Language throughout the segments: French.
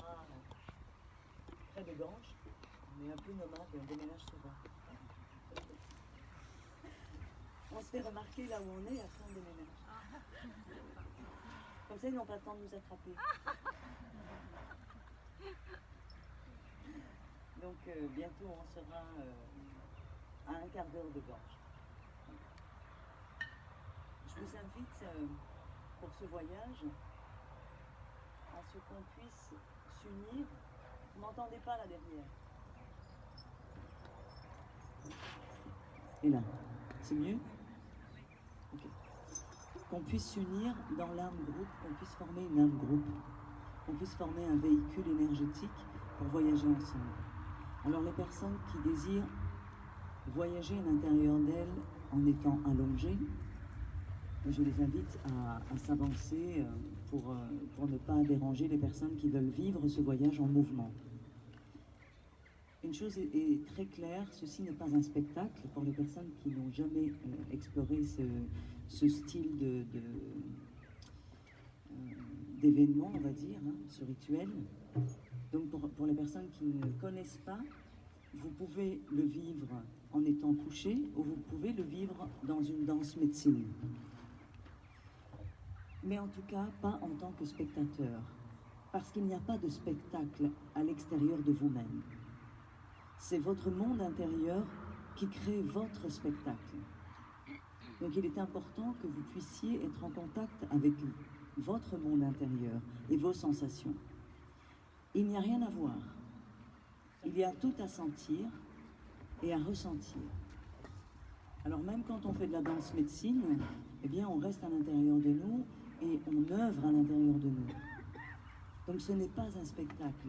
sera près de Ganges. On est un peu nomade et on déménage souvent. On se fait remarquer là où on est, après on déménage. Comme ça, ils n'ont pas le temps de nous attraper. Donc bientôt, on sera à un quart d'heure de Ganges. Je vous invite pour ce voyage à ce qu'on puisse s'unir. Vous m'entendez pas là derrière? Et là, c'est mieux? Okay. Qu'on puisse s'unir dans l'âme groupe, qu'on puisse former une âme groupe, qu'on puisse former un véhicule énergétique pour voyager ensemble. Alors les personnes qui désirent voyager à l'intérieur d'elles en étant allongées, je les invite à s'avancer pour ne pas déranger les personnes qui veulent vivre ce voyage en mouvement. Une chose est très claire, ceci n'est pas un spectacle pour les personnes qui n'ont jamais exploré ce style d'événement, on va dire, hein, ce rituel. Donc pour les personnes qui ne connaissent pas, vous pouvez le vivre en étant couché ou vous pouvez le vivre dans une danse médecine. Mais en tout cas, pas en tant que spectateur, parce qu'il n'y a pas de spectacle à l'extérieur de vous-même. C'est votre monde intérieur qui crée votre spectacle. Donc il est important que vous puissiez être en contact avec votre monde intérieur et vos sensations. Il n'y a rien à voir. Il y a tout à sentir et à ressentir. Alors même quand on fait de la danse médecine, eh bien on reste à l'intérieur de nous et on œuvre à l'intérieur de nous. Donc ce n'est pas un spectacle.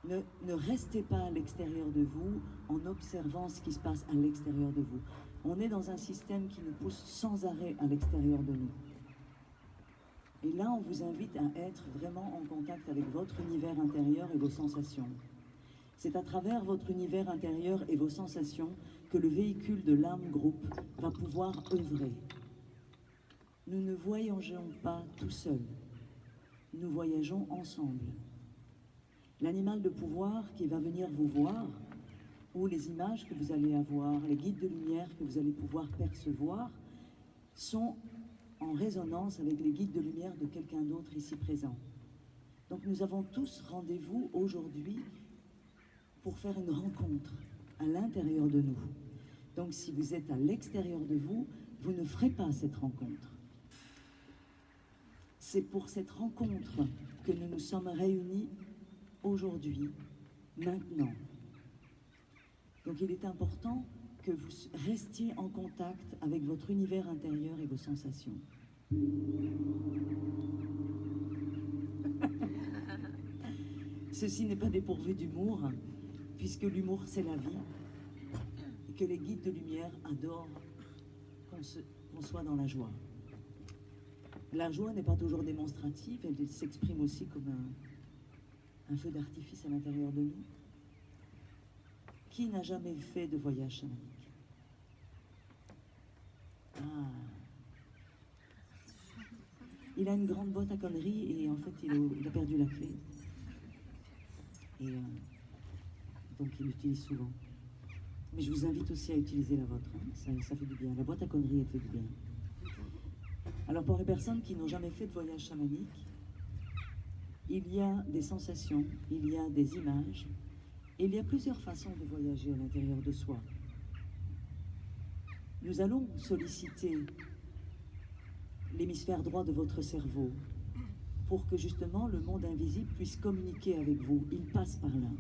Ne restez pas à l'extérieur de vous en observant ce qui se passe à l'extérieur de vous. On est dans un système qui nous pousse sans arrêt à l'extérieur de nous. Et là, on vous invite à être vraiment en contact avec votre univers intérieur et vos sensations. C'est à travers votre univers intérieur et vos sensations que le véhicule de l'âme groupe va pouvoir œuvrer. Nous ne voyageons pas tout seuls. Nous voyageons ensemble. L'animal de pouvoir qui va venir vous voir, ou les images que vous allez avoir, les guides de lumière que vous allez pouvoir percevoir, sont en résonance avec les guides de lumière de quelqu'un d'autre ici présent. Donc nous avons tous rendez-vous aujourd'hui pour faire une rencontre à l'intérieur de nous. Donc si vous êtes à l'extérieur de vous, vous ne ferez pas cette rencontre. C'est pour cette rencontre que nous nous sommes réunis aujourd'hui, maintenant. Donc il est important que vous restiez en contact avec votre univers intérieur et vos sensations. Ceci n'est pas dépourvu d'humour, puisque l'humour c'est la vie, et que les guides de lumière adorent qu'on soit dans la joie. La joie n'est pas toujours démonstrative, elle s'exprime aussi comme un feu d'artifice à l'intérieur de nous. Qui n'a jamais fait de voyage chamanique? Ah. Il a une grande boîte à conneries et en fait il a perdu la clé. Et donc il l'utilise souvent. Mais je vous invite aussi à utiliser la vôtre, hein. Ça fait du bien. La boîte à conneries, elle fait du bien. Alors pour les personnes qui n'ont jamais fait de voyage chamanique, il y a des sensations, il y a des images, et il y a plusieurs façons de voyager à l'intérieur de soi. Nous allons solliciter l'hémisphère droit de votre cerveau pour que justement le monde invisible puisse communiquer avec vous. Il passe par là.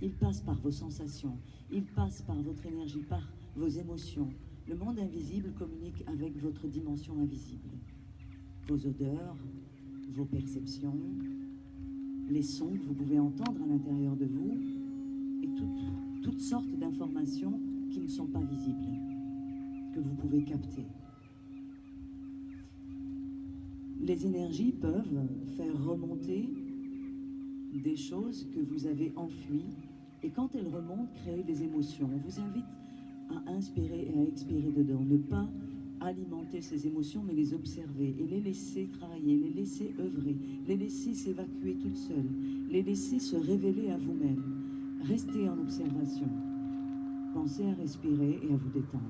Il passe par vos sensations, il passe par votre énergie, par vos émotions. Le monde invisible communique avec votre dimension invisible. Vos odeurs, vos perceptions, les sons que vous pouvez entendre à l'intérieur de vous et toutes sortes d'informations qui ne sont pas visibles, que vous pouvez capter. Les énergies peuvent faire remonter des choses que vous avez enfuies et quand elles remontent, créer des émotions. On vous invite à inspirer et à expirer dedans, ne pas alimenter ces émotions, mais les observer et les laisser travailler, les laisser œuvrer, les laisser s'évacuer toutes seules, les laisser se révéler à vous-même. Restez en observation. Pensez à respirer et à vous détendre.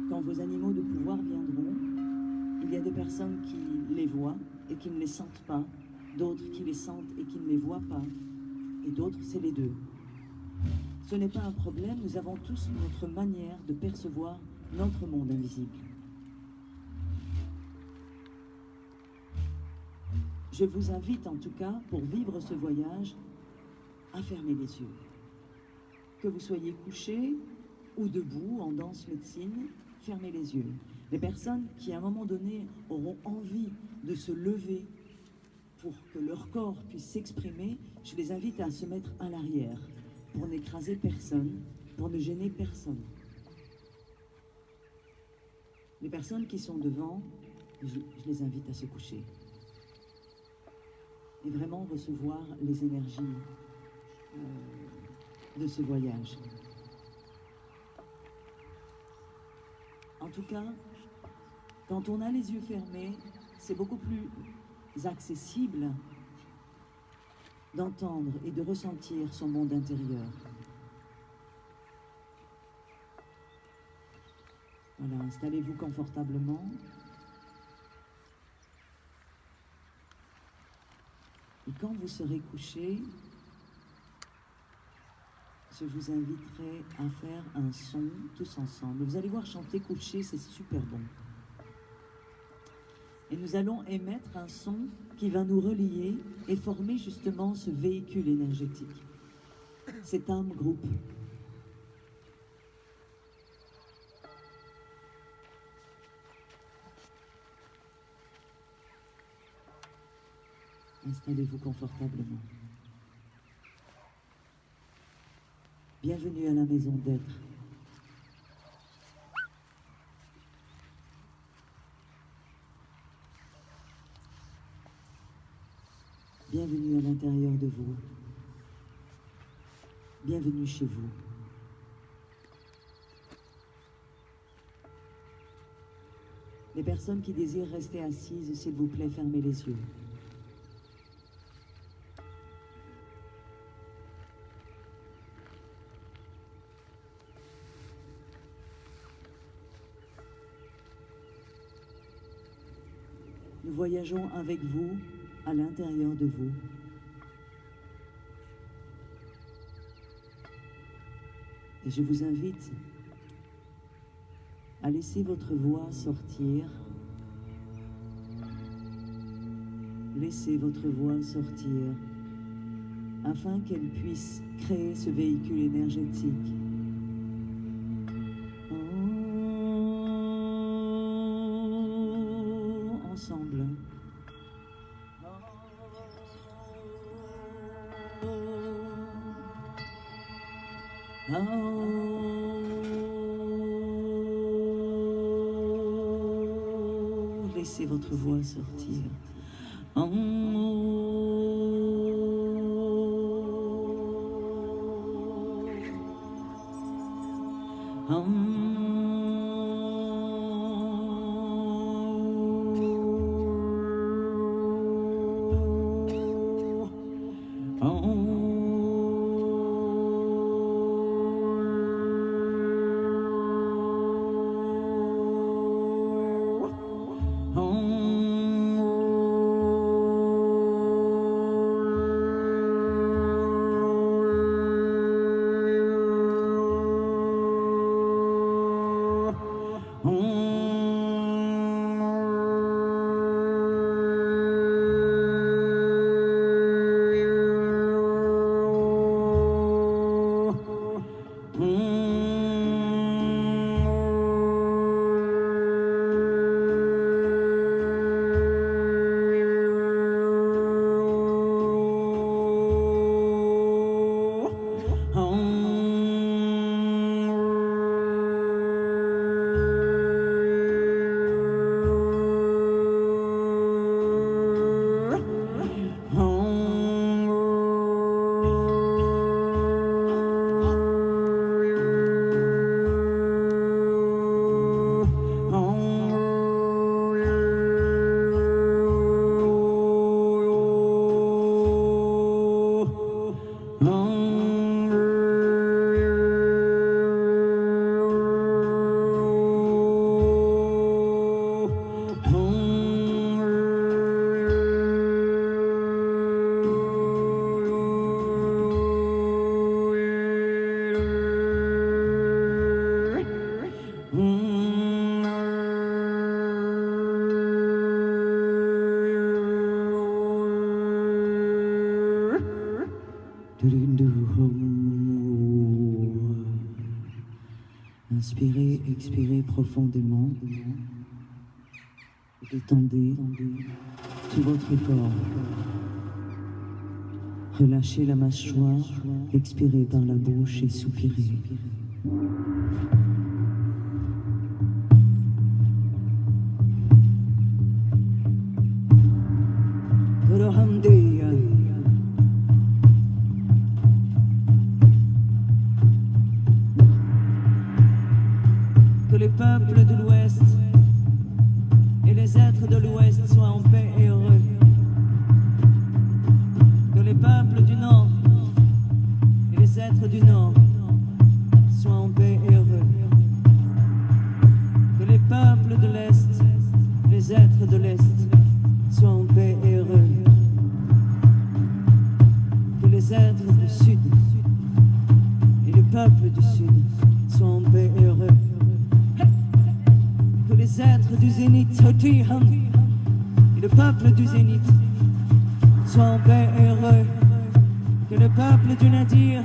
Quand vos animaux de pouvoir viendront, il y a des personnes qui les voient et qui ne les sentent pas, d'autres qui les sentent et qui ne les voient pas, et d'autres, c'est les deux. Ce n'est pas un problème, nous avons tous notre manière de percevoir notre monde invisible. Je vous invite en tout cas, pour vivre ce voyage, à fermer les yeux. Que vous soyez couché ou debout en danse médecine, fermez les yeux. Les personnes qui à un moment donné auront envie de se lever pour que leur corps puisse s'exprimer, je les invite à se mettre à l'arrière, pour n'écraser personne, pour ne gêner personne. Les personnes qui sont devant, je les invite à se coucher. Et vraiment recevoir les énergies de ce voyage. En tout cas, quand on a les yeux fermés, c'est beaucoup plus accessible d'entendre et de ressentir son monde intérieur. Voilà, installez-vous confortablement. Et quand vous serez couché, je vous inviterai à faire un son tous ensemble. Vous allez voir, chanter couché, c'est super bon. Et nous allons émettre un son qui va nous relier et former justement ce véhicule énergétique, cet âme groupe. Installez-vous confortablement. Bienvenue à la maison d'être. Bienvenue à l'intérieur de vous. Bienvenue chez vous. Les personnes qui désirent rester assises, s'il vous plaît, fermez les yeux. Nous voyageons avec vous, à l'intérieur de vous. Et je vous invite à laisser votre voix sortir. Laissez votre voix sortir afin qu'elle puisse créer ce véhicule énergétique. Ensemble. Laissez votre voix sortir. Inspirez, expirez profondément. Détendez tout votre corps. Relâchez la mâchoire, expirez par la bouche et soupirez. Que les peuples de l'Ouest et les êtres de l'Ouest soient en paix et heureux. Que les peuples du Nord et les êtres du Nord soient en paix et heureux. Que les peuples de l'Est, les êtres de l'Est soient en paix et heureux. Que les êtres du Sud et les peuples du Sud soient en paix et heureux. Que les êtres du Zénith et le peuple du Zénith soient en paix et heureux. Que le peuple du Nadir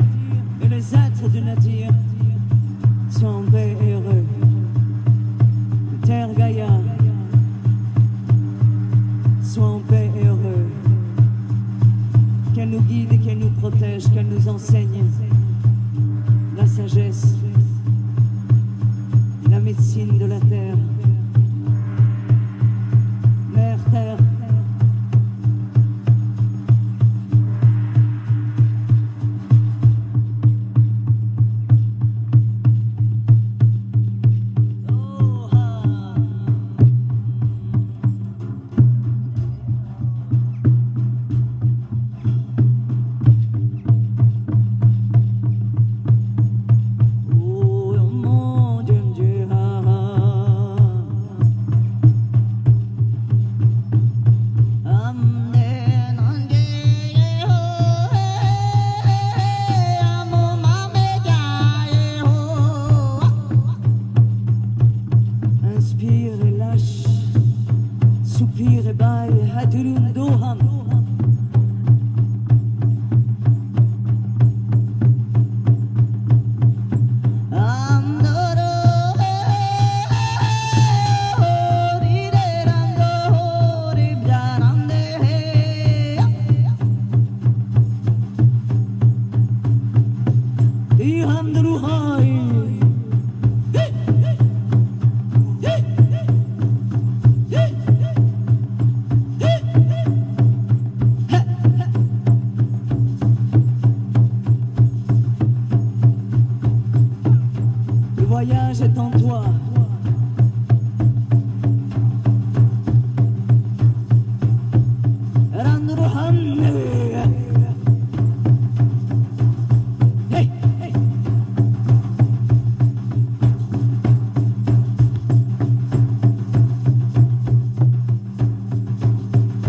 et les êtres du Nadir soient en paix et heureux. Que Terre Gaïa soit en paix et heureux. Qu'elle nous guide et qu'elle nous protège, qu'elle nous enseigne la sagesse, la médecine de la terre. Mère Terre, le voyage est en toi.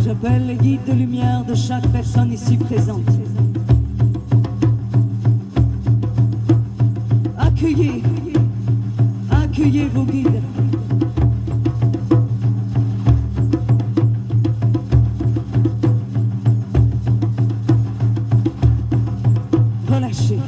J'appelle les guides de lumière de chaque personne ici présente. Accueillez vos guides. Relâchez.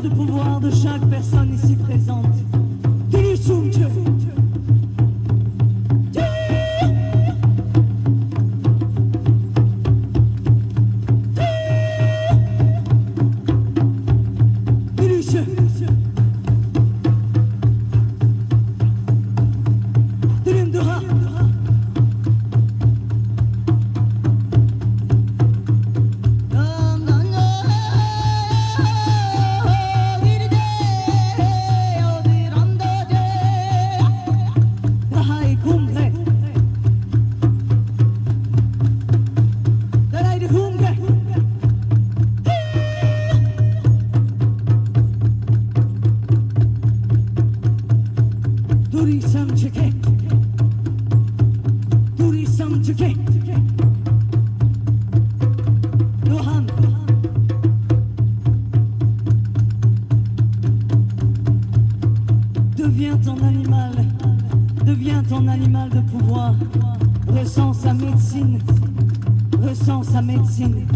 de pouvoir de chaque personne ici présente. Tilisumche. Deviens ton animal de pouvoir. Ressens sa médecine. Ressens sa médecine.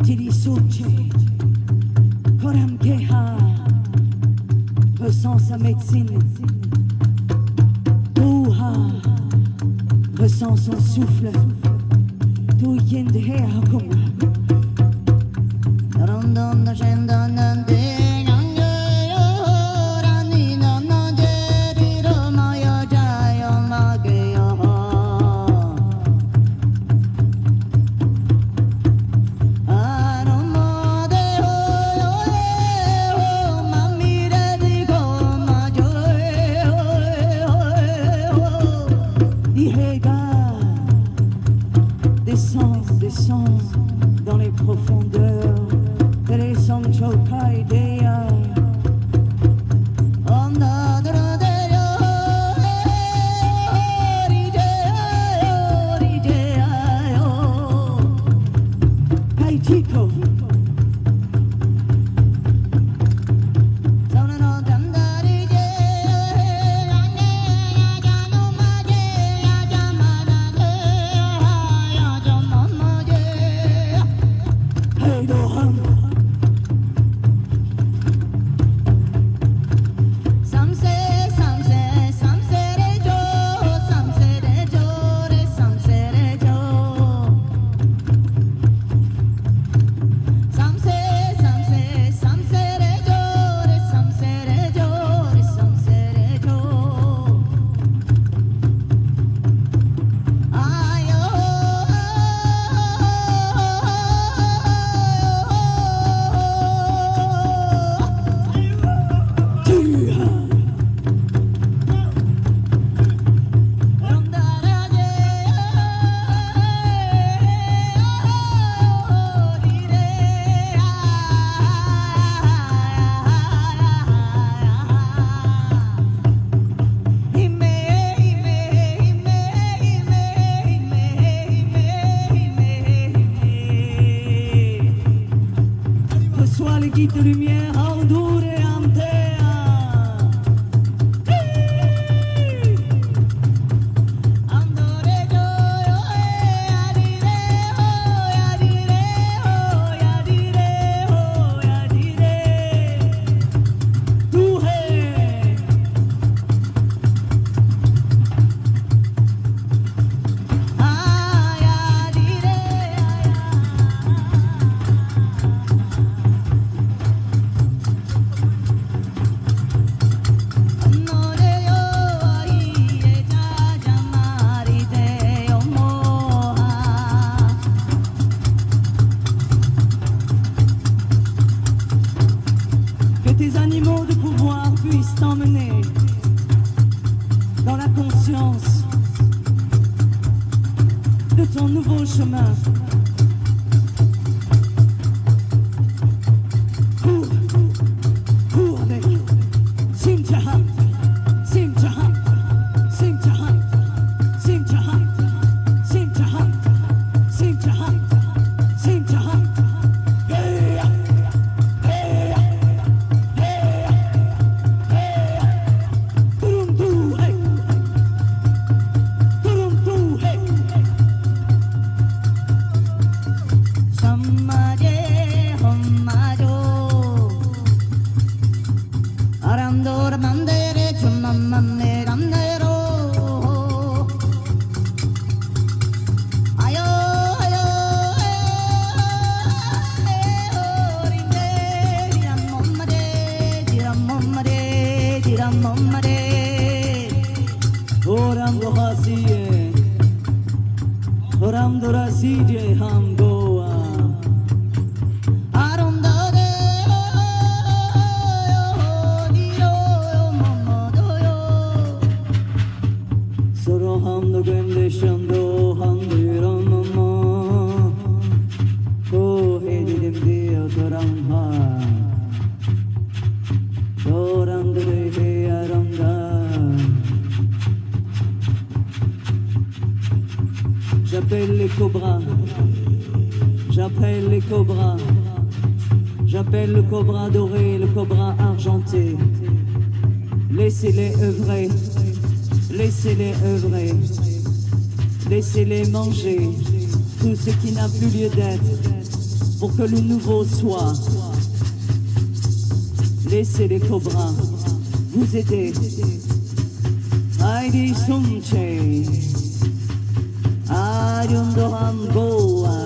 Tilisuche. Koramkeha. Ressens sa médecine. Touha. Ressens son souffle. Tuyendhe hakunga. Rondon shendan de. Descends dans les profondeurs de l'essence Chokai Dea. Kaitiko. Sois le guide de lumière, Andure Amtea. Tes animaux de pouvoir puissent t'emmener dans la conscience de ton nouveau chemin. Cours avec Simchaha, Simchaha, Simchaha, Simchaha, Simchaha, Simchaha, Simchaha. mamare Oram dohasiye Oram dorasije ham goa Aram dode Diro mama doyo Soro ham do gende shando ham diro mama Ko hedidim diyo toram ha Toram dure he aramda J'appelle les cobras, j'appelle les cobras, j'appelle le cobra doré, le cobra argenté. Laissez-les œuvrer, laissez-les œuvrer, laissez-les manger tout ce qui n'a plus lieu d'être pour que le nouveau soit. Laissez les cobras vous aider. Heidi Sumche. Arundoham Goa.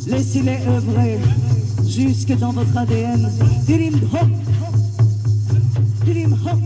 Laissez-les œuvrer jusque dans votre ADN. Dirim hop, dirim hop.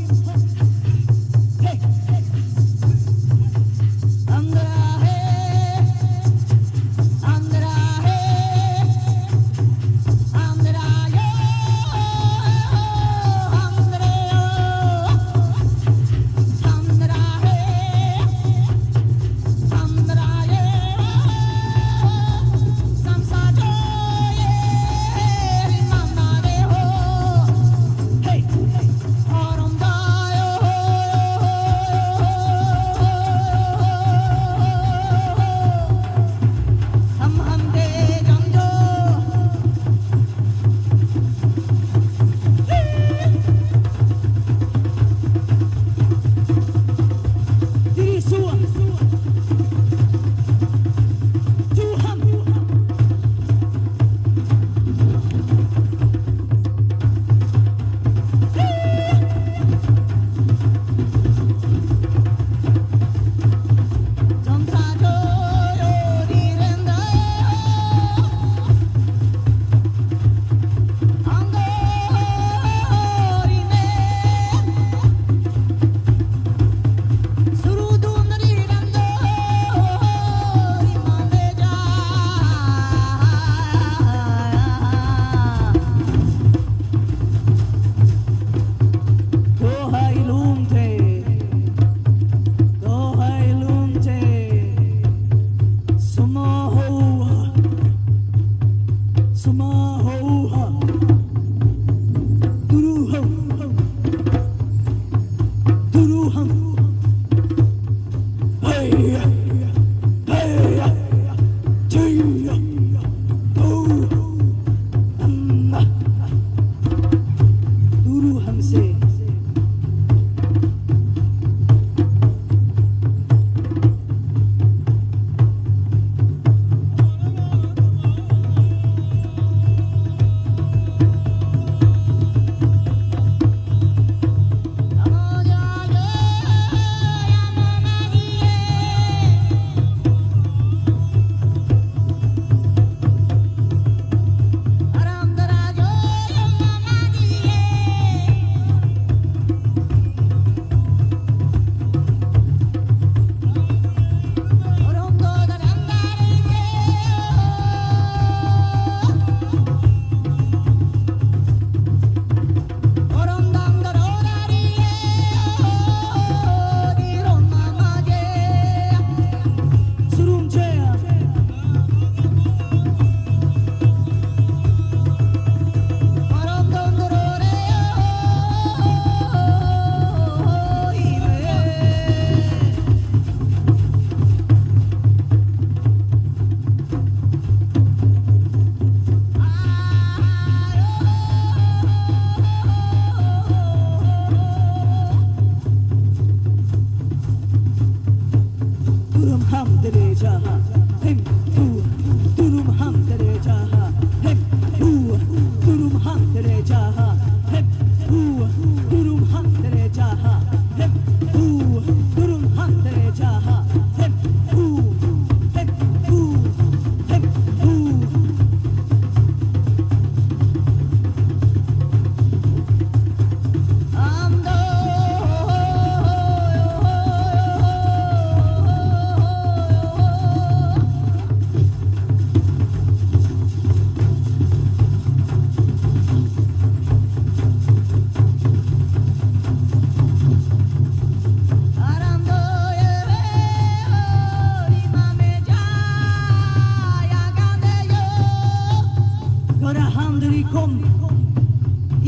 Hey,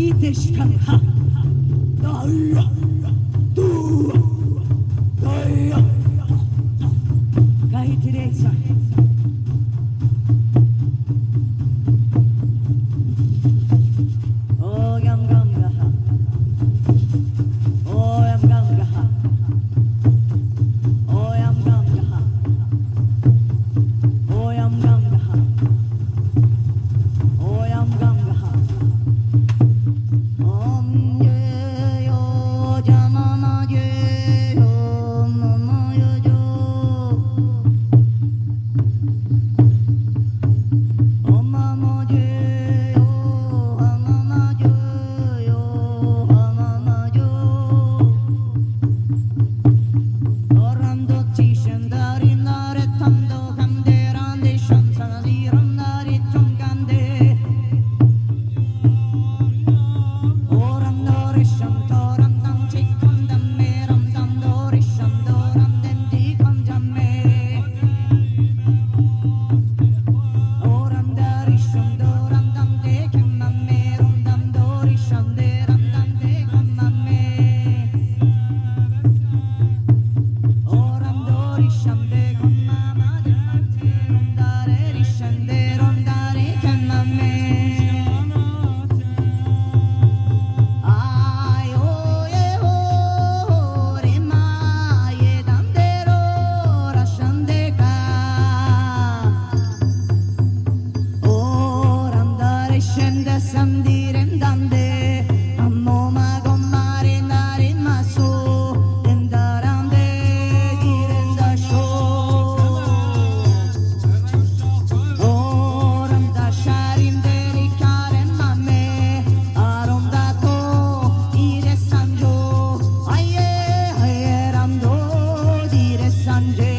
iteshkanha daya tu daya kai Teresa oh gam gam gaha oh yam gam gaha oh yam gam gaha oh yam gam gaha oh yam gam gaha om ye yo jamama ye yo mama yo jo om mama ye yo mama yo mama yo orando ci scendere nare tanto canderande scianza di randare troncande ora andore sciantoram tanci condanne randandore sciantoram denti congiamme ora andare sciantoram tante che mamme randandore scianderam tante con mamme ora andori scende con mamma del marte rondare riscende rondare che mamme ai oh re mai dandero rascende ca ora andare scende sandire andande ammo ma gommare andare ma su endarande direnda show ora andare in delicare mamme arondato ire sanjo aie rando dire sanje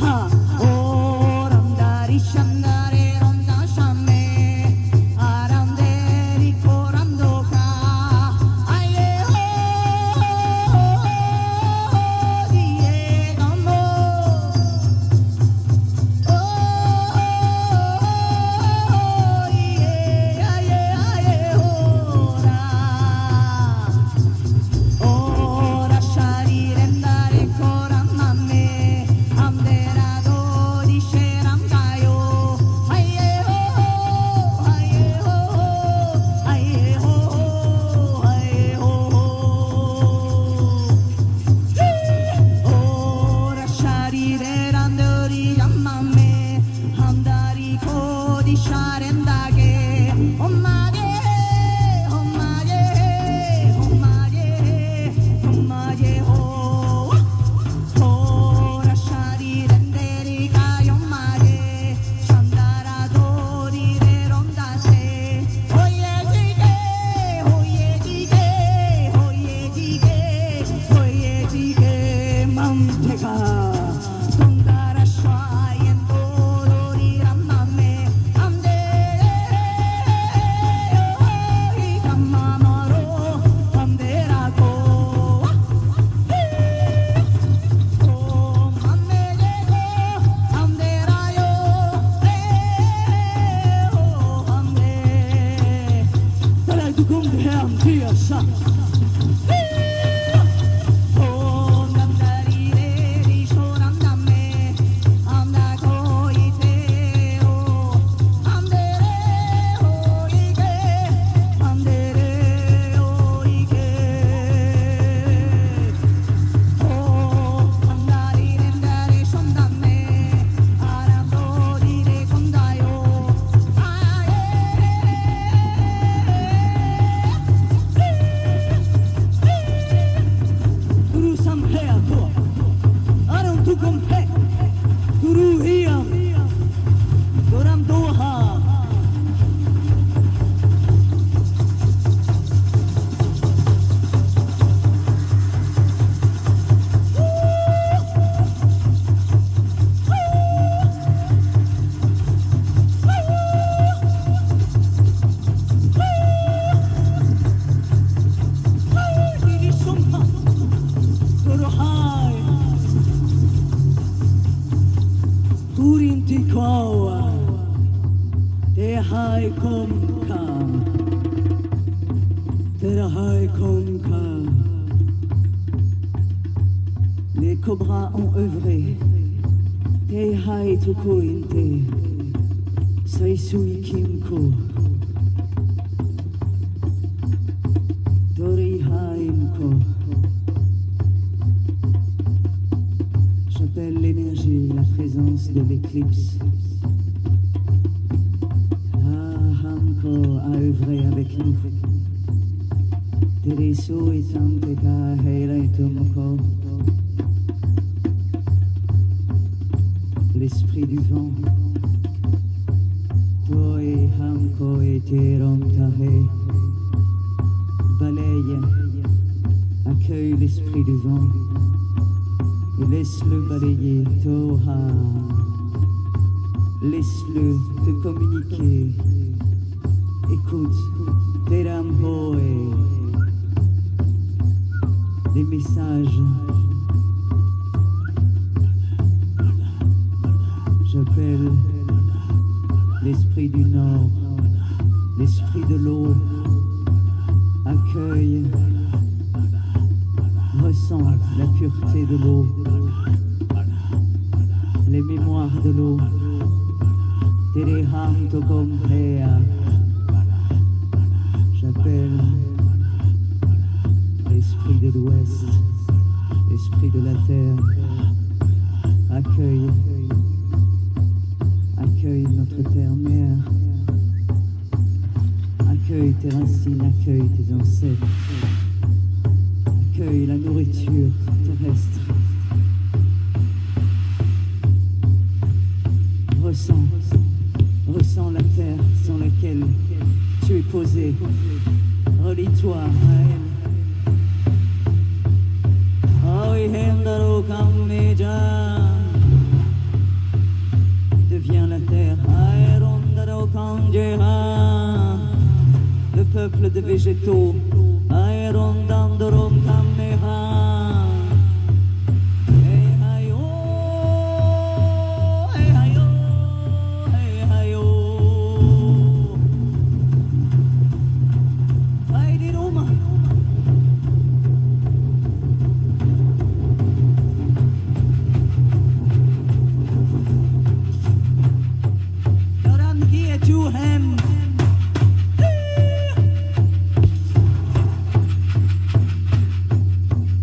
ha ora andare scendere ronda shamme arande ricorando ca aie die namo ora sciarire andare ancora mamme anderato di scerandaio aie ora sciarire randori a mamme andari di sciarendaghe oh maghe oh maghe oh maghe oh maghe oh ora sciarire anderi caio maghe sciandarato dire rondate oye dige oye dige oye dige oye dige manteca tondara sciaiendo dolori a mamme andere i cammamaro banderaco oh mamme lego anderaio oh mamme طلعت كم دهام فيها الشعب oh andare di sciorandame andaco ite oh andere oh ige andere oh ige oh andare sciondame arando dire condaio aie hai komka, tera hai komka. Les cobras ont œuvré, te hai tuku inte, saisui kimko, dori haimko. J'appelle l'énergie, la présence de l'éclipse. Hamko a œuvré avec nous. Teresu et Santeka Heile Tumko. L'esprit du vent. Toi et Hamko et Terom Tahe. Balaye, accueille l'esprit du vent. Et laisse-le balayer, Toha. Laisse-le te communiquer. Écoute, Teramhoe, des messages. J'appelle l'esprit du Nord, l'esprit de l'eau. Accueille, ressens la pureté de l'eau, les mémoires de l'eau. Tereham Tokomhea. J'appelle l'esprit de l'Ouest, l'esprit de la Terre. Accueille, accueille notre terre-mère. Accueille tes racines, accueille tes ancêtres. Accueille la nourriture terrestre. Ressens la terre sur laquelle tu es posé. Relie-toi à elle. Deviens la terre. Le peuple des végétaux.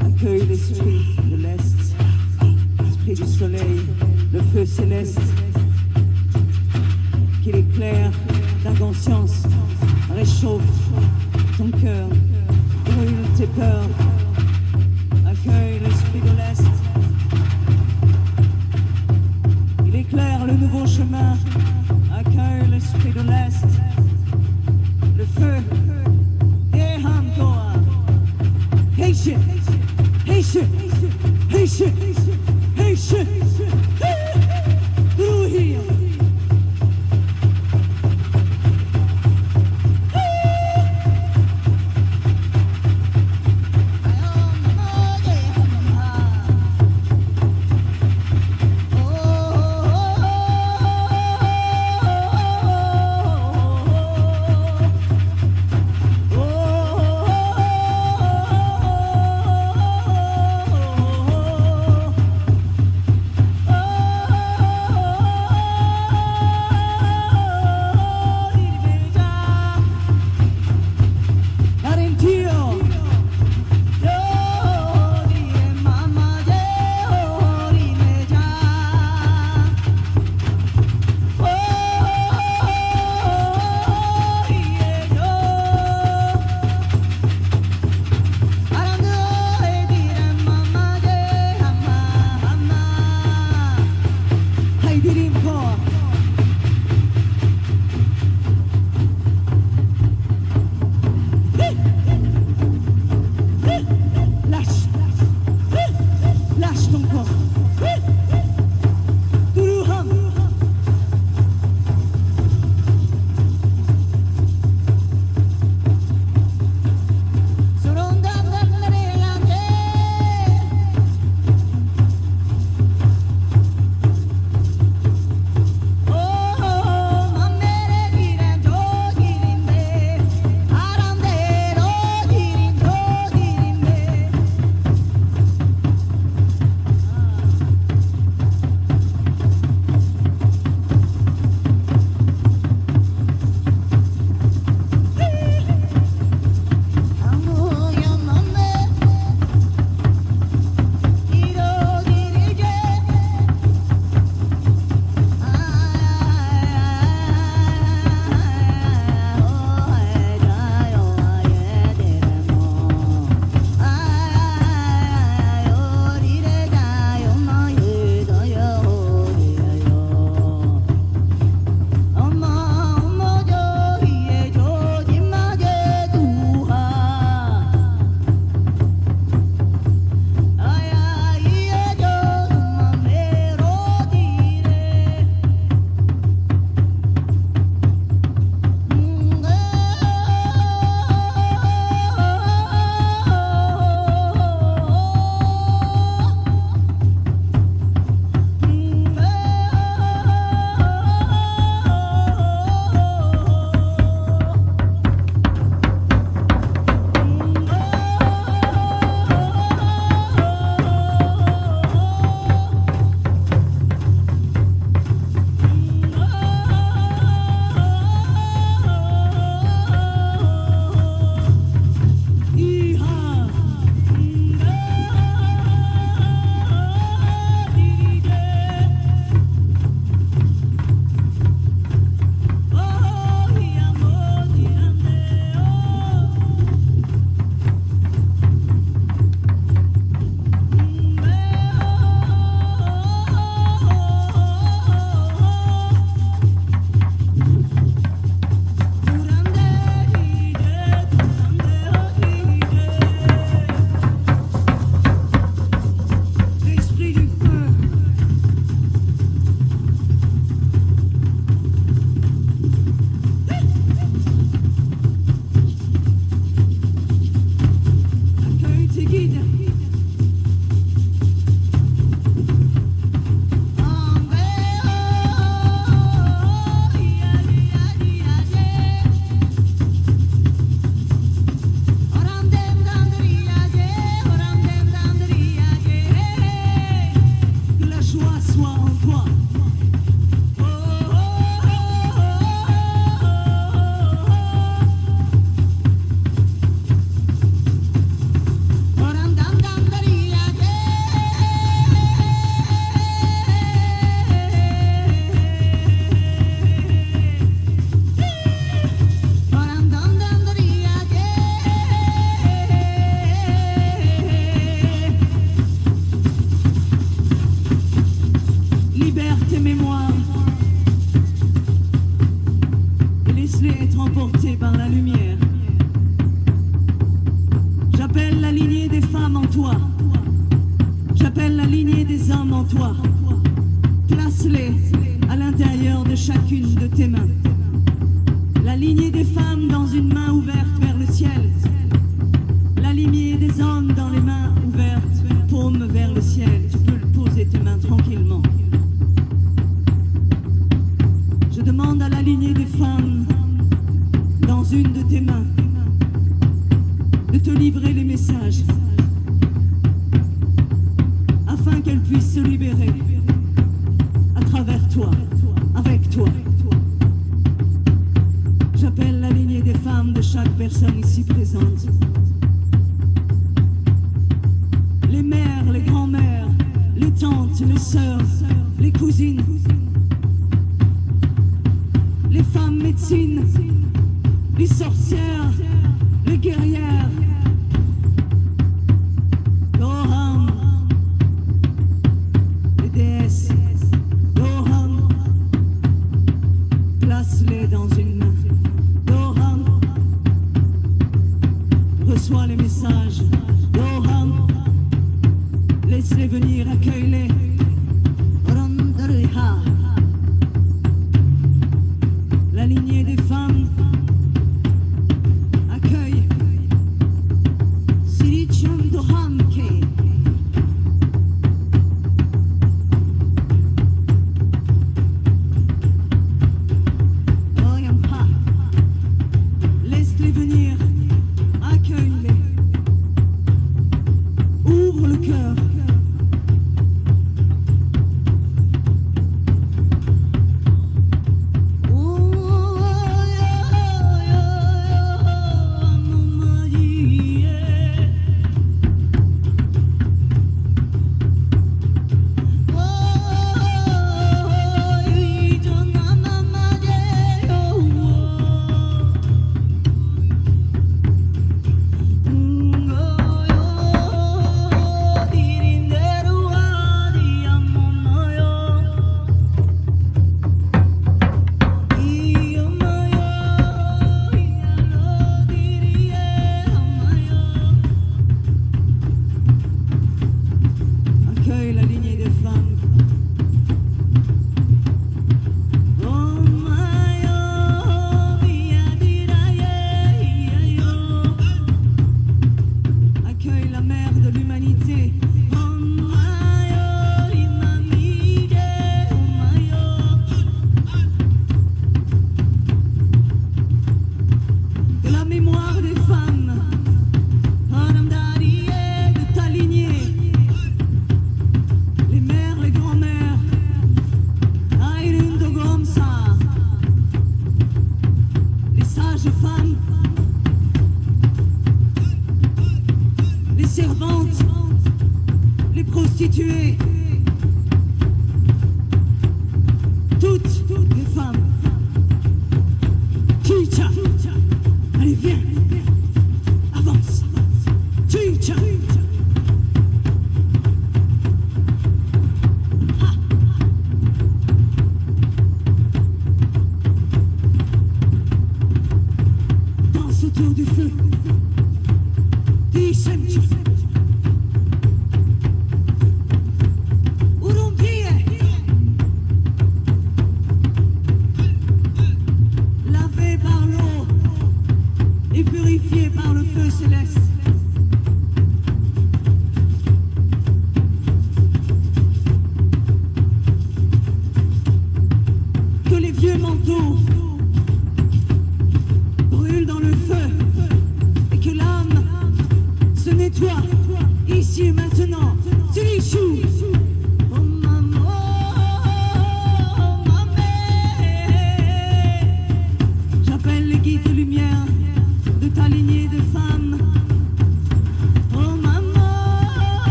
Accueille l'esprit de l'Est, l'esprit du soleil, le feu céleste, qu'il éclaire d'inconscience, réchauffe ton cœur, brûle tes peurs. Accueille l'esprit de l'Est, il éclaire le nouveau chemin. Accueille l'esprit de l'Est, le feu, et Hamkoa, Heishe, Heishe, Heishe, Heishe, Ruhi. libère tes mémoires et laisse-les être emportés par la lumière. J'appelle la lignée des femmes en toi. J'appelle la lignée des hommes en toi. Place-les à l'intérieur de chacune de tes mains. La lignée des femmes dans une main ouverte vers le ciel. La lignée des hommes dans les mains ouvertes, paume vers le ciel. Tu peux poser tes mains tranquillement. Je demande à la lignée des femmes dans une de tes mains de te livrer les messages afin qu'elle puisse se libérer à travers toi, avec toi. J'appelle la lignée des femmes de chaque personne ici présente. Les mères, les grands-mères, les tantes, les sœurs, les cousines, les femmes médecines, les sorcières, les guerrières. Goham, les déesses. Goham, place-les dans une main. Goham, reçois les messages. Goham, laisse-les venir, accueille-les. La lignée des femmes accueille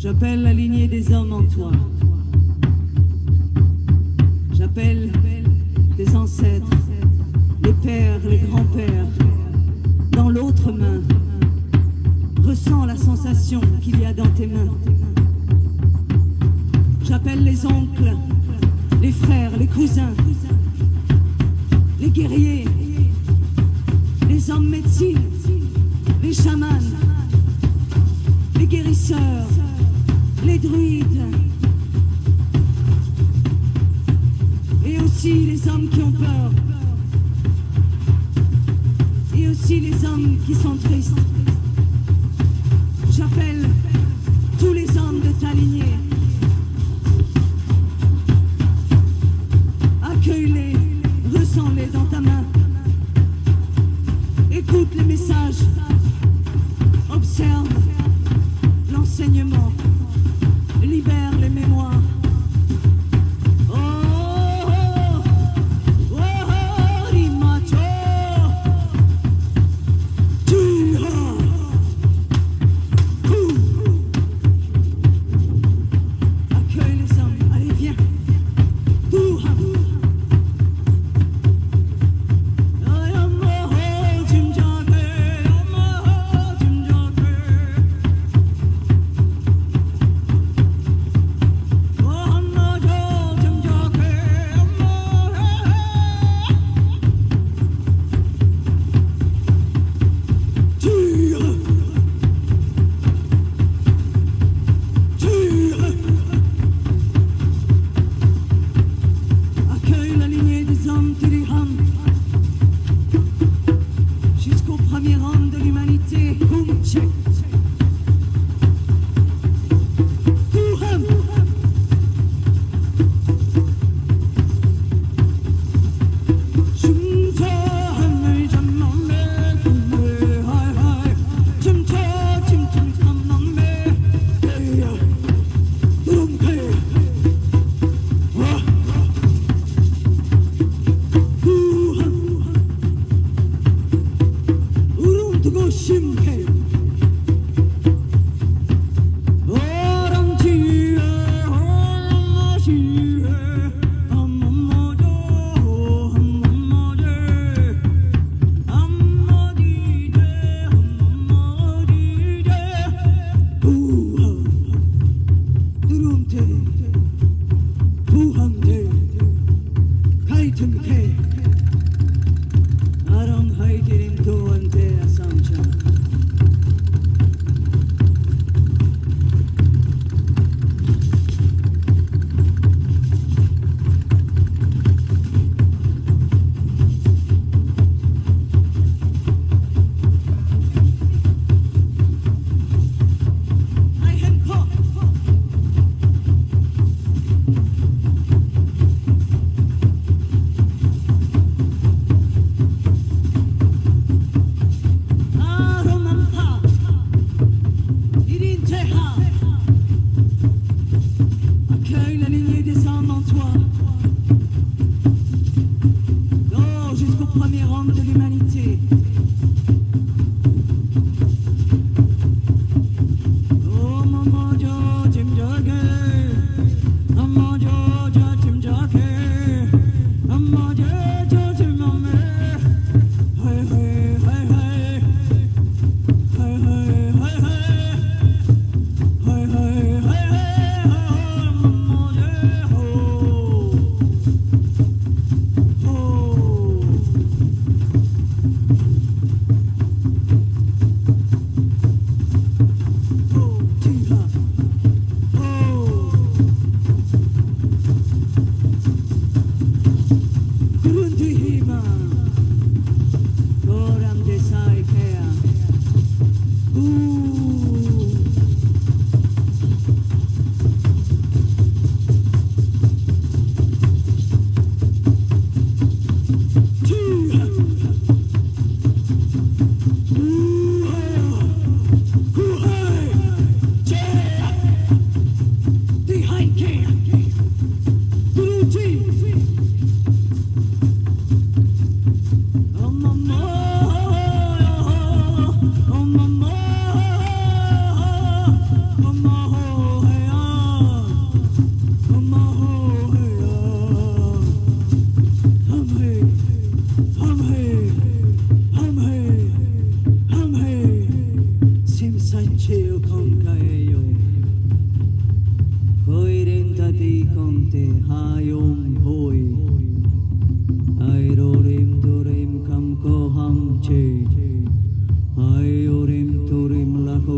J'appelle la lignée des hommes en toi. J'appelle tes ancêtres, les pères, les grands-pères. Dans l'autre main, ressens la sensation qu'il y a dans tes mains. J'appelle les oncles, les frères, les cousins, les guerriers, les hommes médecine, les chamans, les guérisseurs, les druides, et aussi les hommes qui ont peur, et aussi les hommes qui sont tristes. J'appelle tous les hommes de ta lignée. Accueille-les, ressens-les dans ta main. Écoute les messages, observe l'enseignement, libère les mémoires.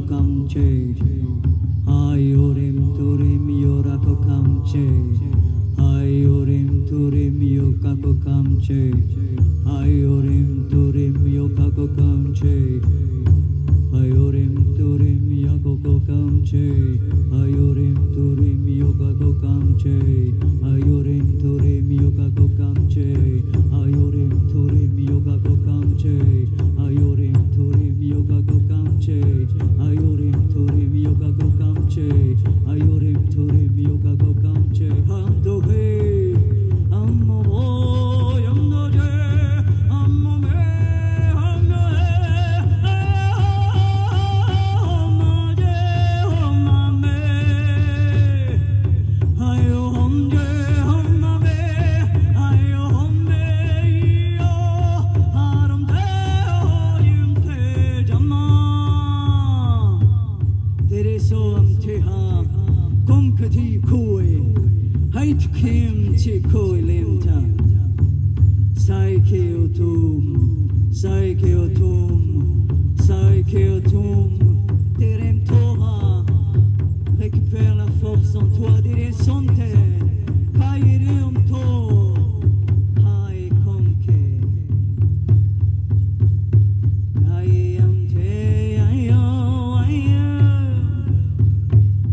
kamche Ayorim turim yorako kamche Ayorim turim yokako kamche Ayorim turim yokako kamche Ayorim turim yakoko kamche Ayorim turim yokako kamche Ayorim turim yokako kamche Ayorim turim yokako kamche Ayorim turim yokako kamche Ayorim turim yokako kamche Ayorim turim yokako kamche Hamdohe Ammo Yamdoje Ammo me Kim chikoi lenta sai ke otum terem Torah récupère la force en toi des sonte kairum to hai konke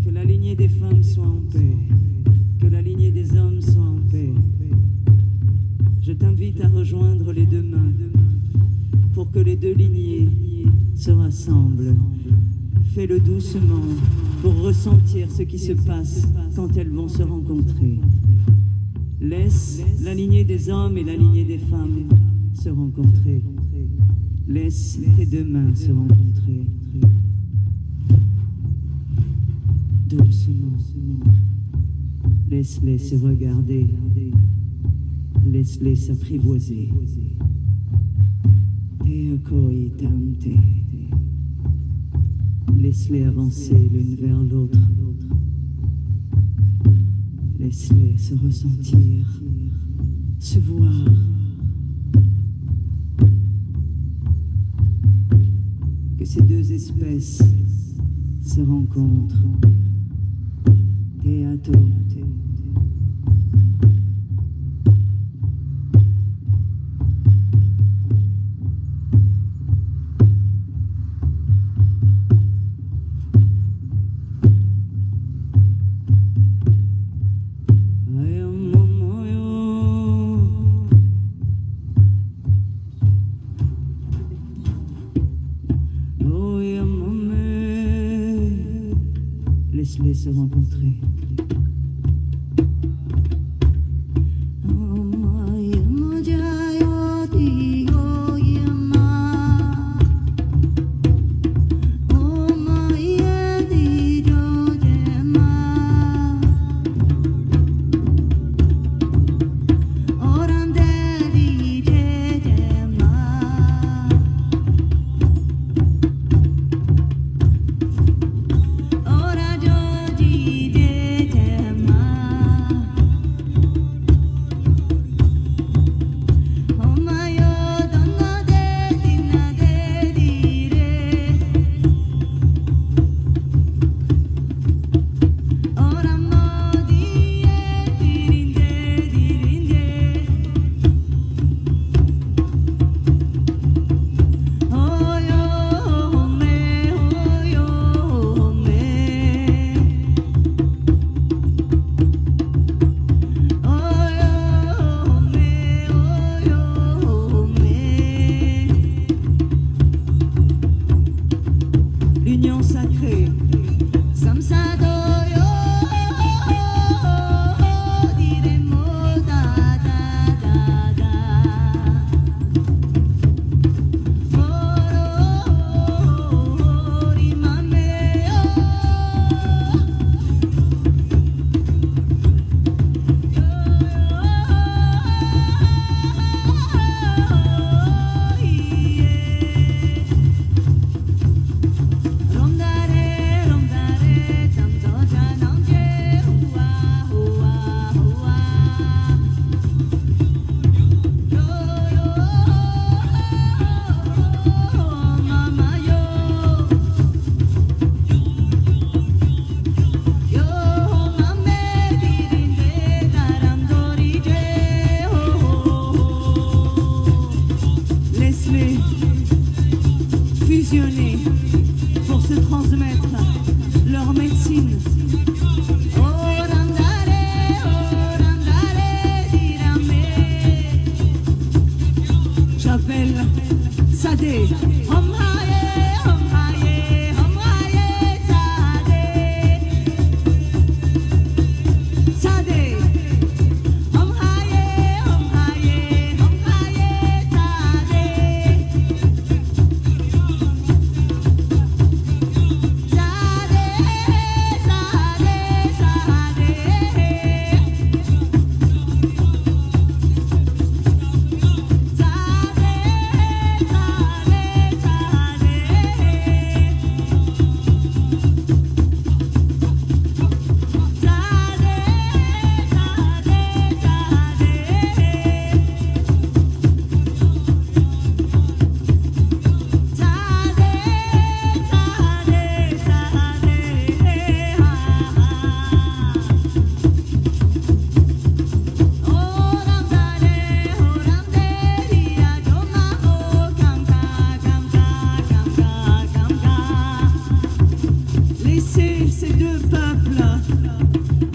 que la lignée des femmes soit en paix, que la lignée des hommes soit en paix. Je t'invite à rejoindre les deux mains pour que les deux lignées se rassemblent. Fais-le doucement pour ressentir ce qui se passe quand elles vont se rencontrer. Laisse la lignée des hommes et la lignée des femmes se rencontrer. Laisse tes deux mains se rencontrer. Doucement. Laisse-les se regarder. Laisse-les s'apprivoiser. Laisse-les avancer l'une vers l'autre. Laisse-les se ressentir, se voir. Que ces deux espèces se rencontrent. Théâtre. Laisse-les se rencontrer. fusionner pour se transmettre leur médecine. J'appelle Sadé.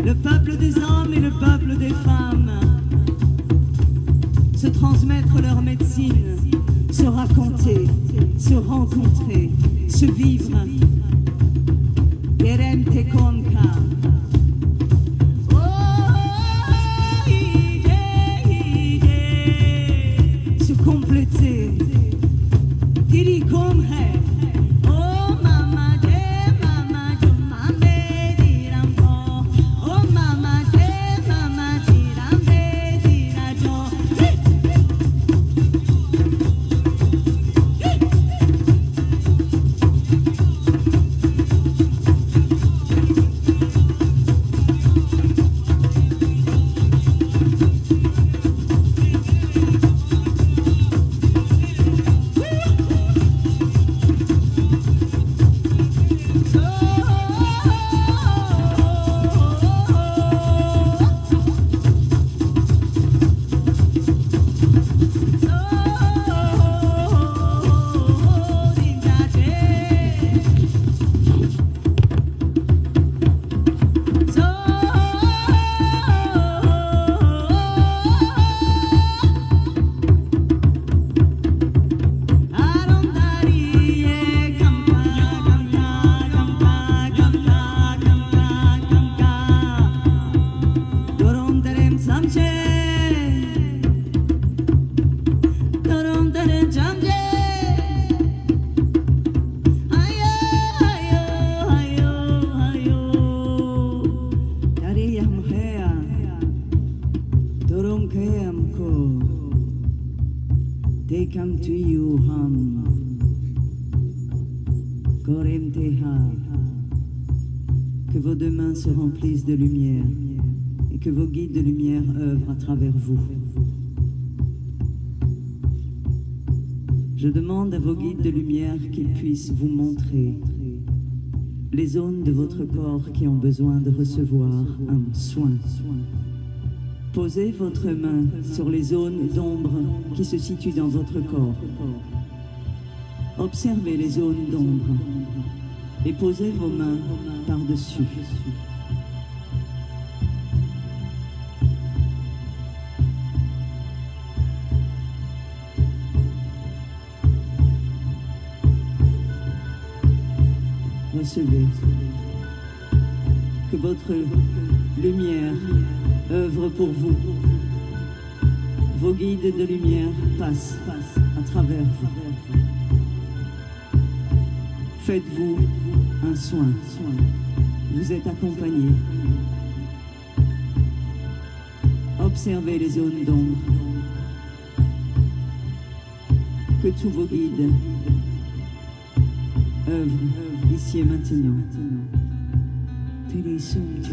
Le peuple des hommes et le peuple des femmes, se transmettre leur médecine, se raconter, se rencontrer, se vivre. Se compléter. Que vos deux mains se remplissent de lumière et que vos guides de lumière œuvrent à travers vous. Je demande à vos guides de lumière qu'ils puissent vous montrer les zones de votre corps qui ont besoin de recevoir un soin. Posez votre main sur les zones d'ombre qui se situent dans votre corps. Observez les zones d'ombre et posez vos mains par-dessus. Recevez. Que votre lumière œuvre pour vous. Vos guides de lumière passent à travers vous. Faites-vous un soin. Vous êtes accompagné. Observez les zones d'ombre. Que tous vos guides œuvrent ici et maintenant. Télésunti.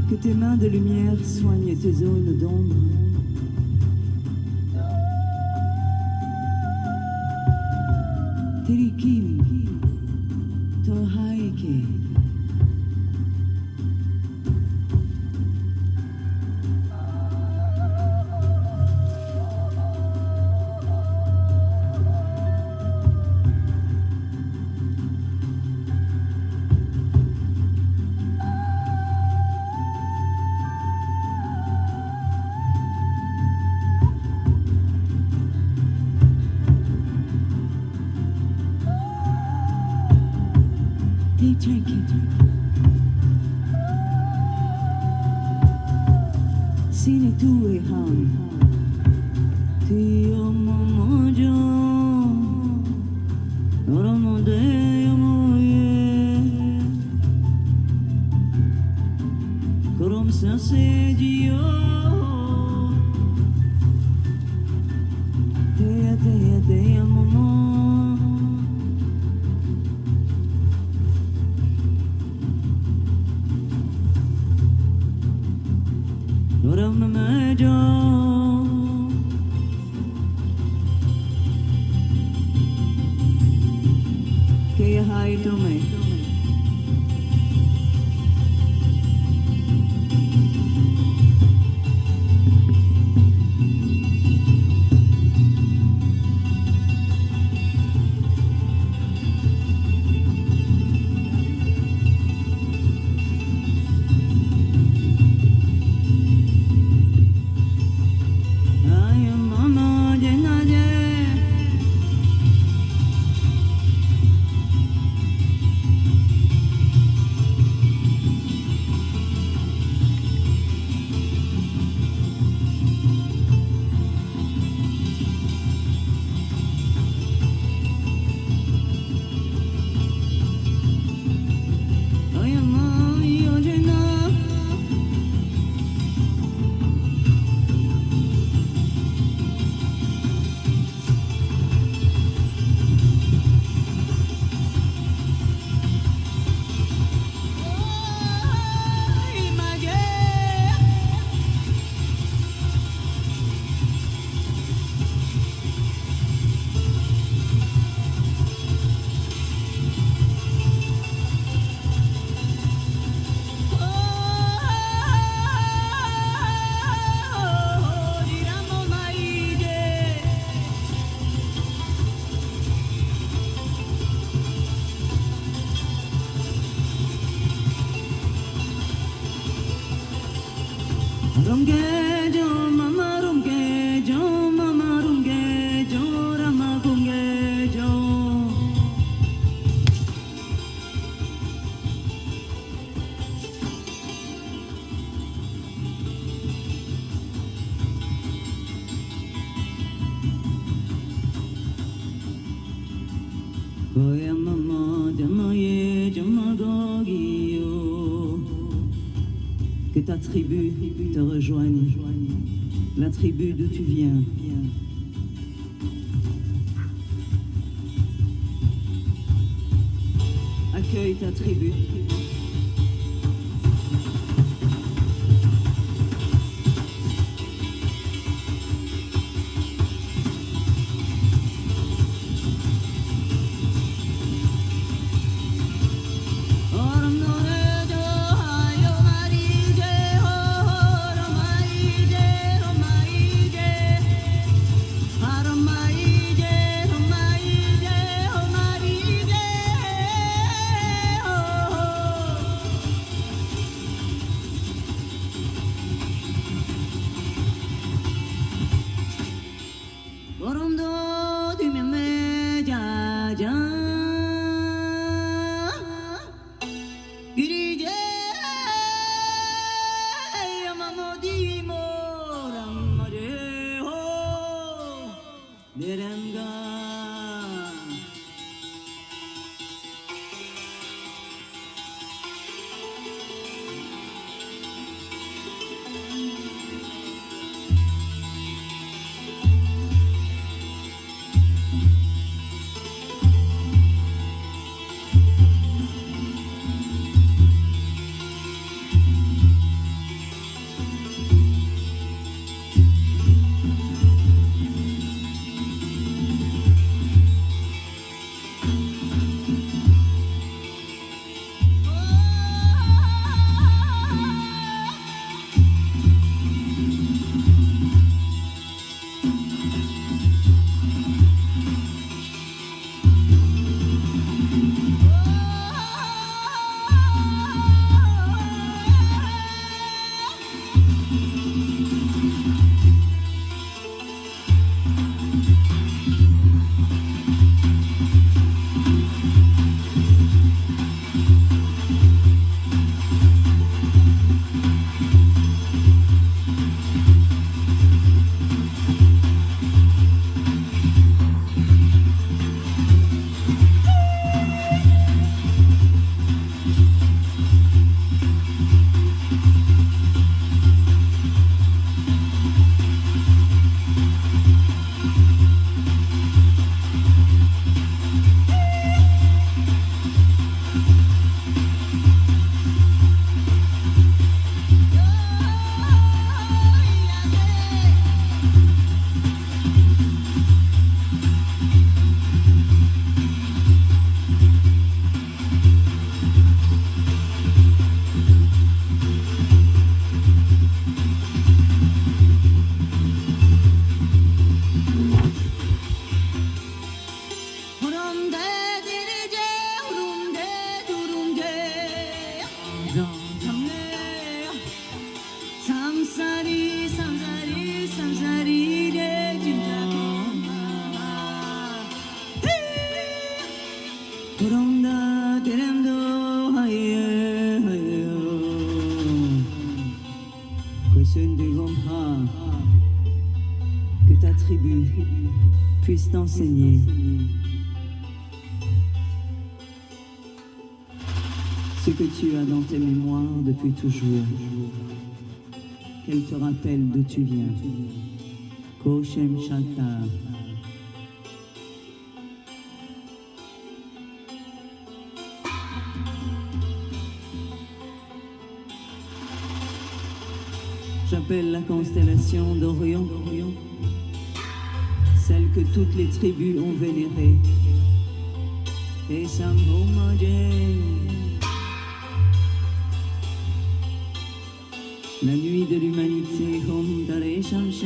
Que tes mains de lumière soignent tes zones d'ombre. Telikim, Tohaike. Sine tu e ham, ti omomojo, oromode omoye, korom sanse dio, te amomo. Rumgejo mama rumgejo mama rumgejo rama rumgejo. Goya mama jamaye jamagogiyo. Que ta tribu te rejoigne, la tribu d'où tu viens. Accueille ta tribu. Que ta tribu puisse t'enseigner ce que tu as dans tes mémoires depuis toujours, qu'elle te rappelle d'où tu viens. Koshem Shata. J'appelle la constellation d'Orion, celle que toutes les tribus ont vénérée. Et la nuit de l'humanité, Hom Dare Shamshe.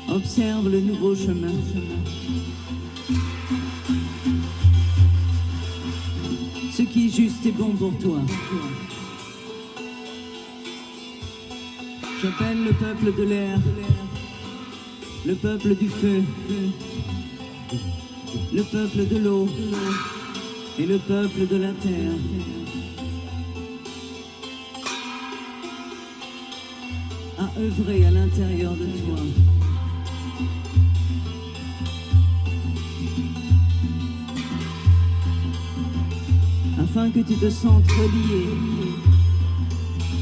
Observe le nouveau chemin. Ce qui est juste et bon pour toi. J'appelle le peuple de l'air, le peuple du feu, le peuple de l'eau et le peuple de la terre. À œuvrer à l'intérieur de toi. Afin que tu te sentes relié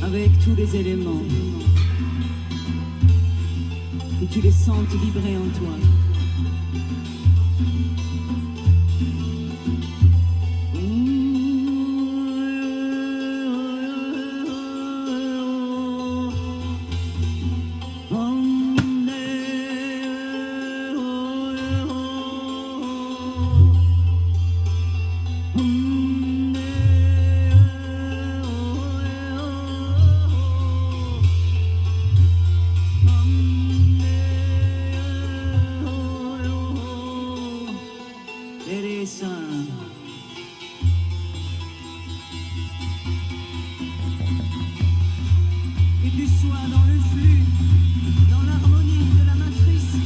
avec tous les éléments, que tu les sentes vibrer en toi. Que tu sois dans le flux, dans l'harmonie de la matrice.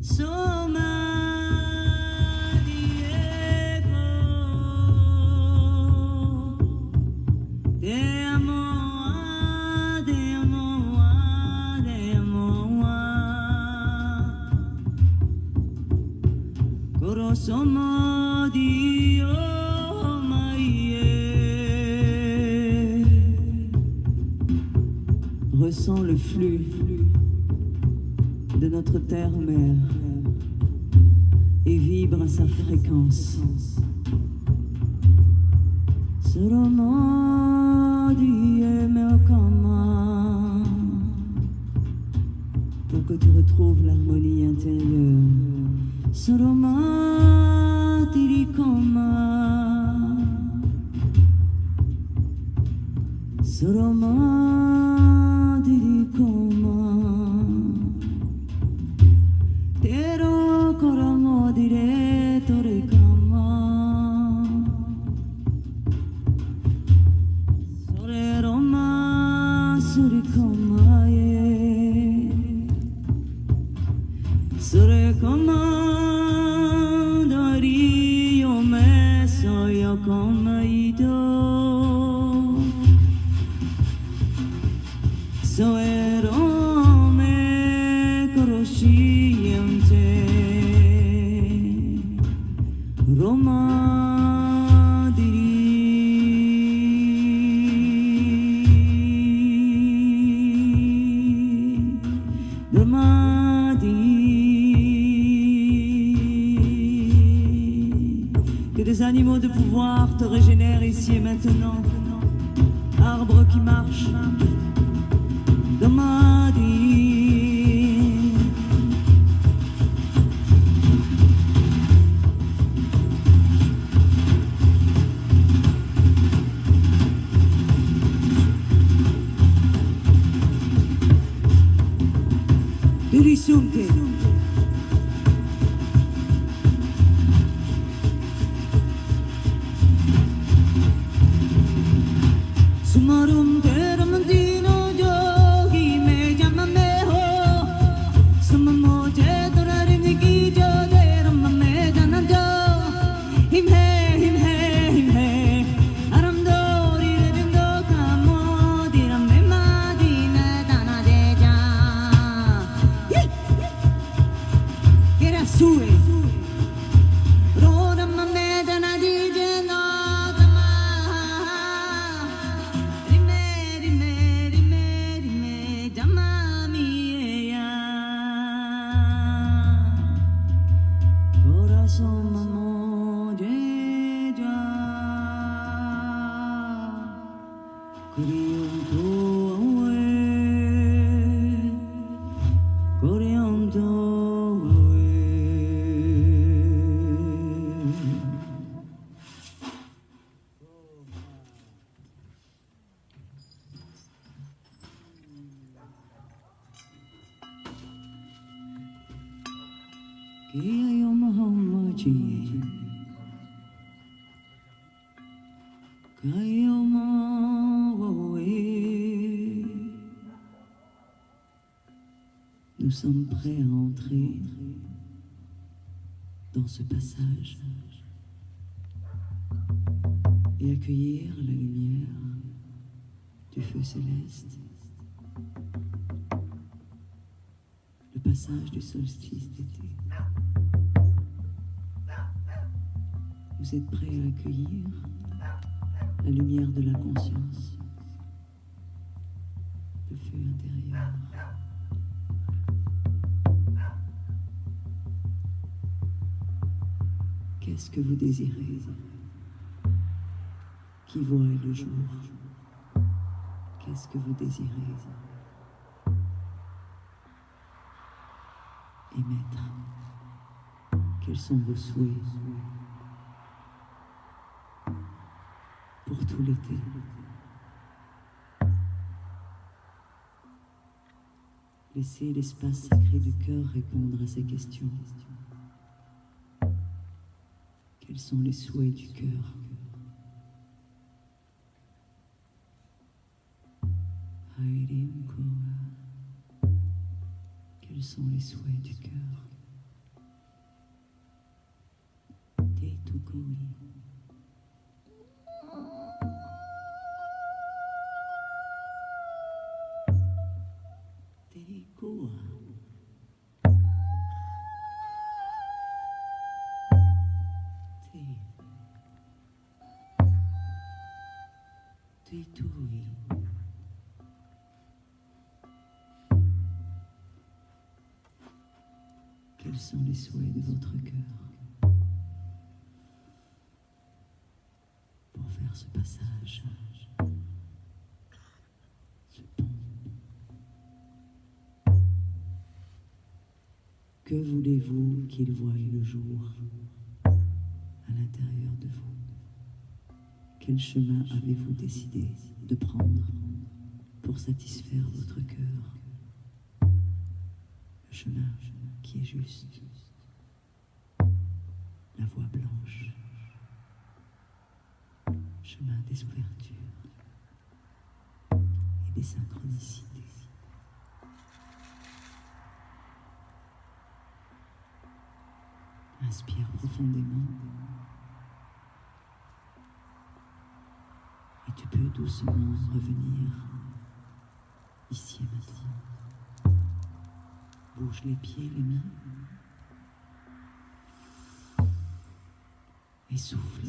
So Samadhi Maïe. Ressens le flux de notre terre-mère et vibre à sa fréquence. Samadhi Mekama, pour que tu retrouves l'harmonie intérieure. Samadhi Kama, Samadhi Kama, Tero Karamo Dire Tore Kama, Sore Roma Suri Kama Ye, Sore Kama Dari Yome Soya Kama Ido. Soero me corosciente Roma di Roma di. Que des animaux de pouvoir te régénèrent ici et maintenant. Arbre qui marche Samadhi, Durisumte, Sumarum Teramandino. Nous sommes prêts à entrer dans ce passage et accueillir la lumière du feu céleste, le passage du solstice d'été. Vous êtes prêts à accueillir la lumière de la conscience, le feu intérieur. Qu'est-ce que vous désirez? Qui voit le jour? Qu'est-ce que vous désirez? Émettre. Quels sont vos souhaits pour tout l'été? Laissez l'espace sacré du cœur répondre à ces questions. Quels sont les souhaits du cœur? Quels sont les souhaits du cœur? Tetukoi. Teikua. Tui-tui. Quels sont les souhaits de votre cœur pour faire ce passage, ce pont? Que voulez-vous qu'il voie le jour à l'intérieur de vous? Quel chemin avez-vous décidé de prendre pour satisfaire votre cœur? Le chemin qui est juste, la voie blanche, chemin des ouvertures et des synchronicités. Inspire profondément et tu peux doucement revenir ici et maintenant. Bouge les pieds, les mains et souffle.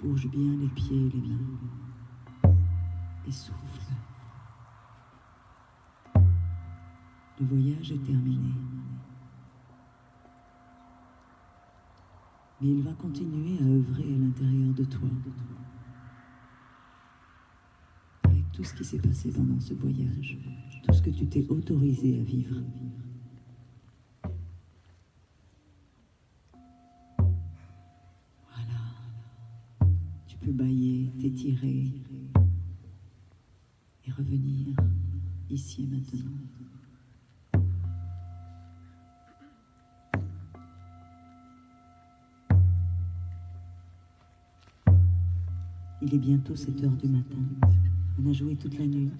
Bouge bien les pieds et les mains et souffle. Le voyage est terminé. Mais il va continuer à œuvrer à l'intérieur de toi. Avec tout ce qui s'est passé pendant ce voyage, tout ce que tu t'es autorisé à vivre. Voilà. Tu peux bâiller, t'étirer et revenir ici et maintenant. Il est bientôt 7 heures du matin. On a joué toute la nuit.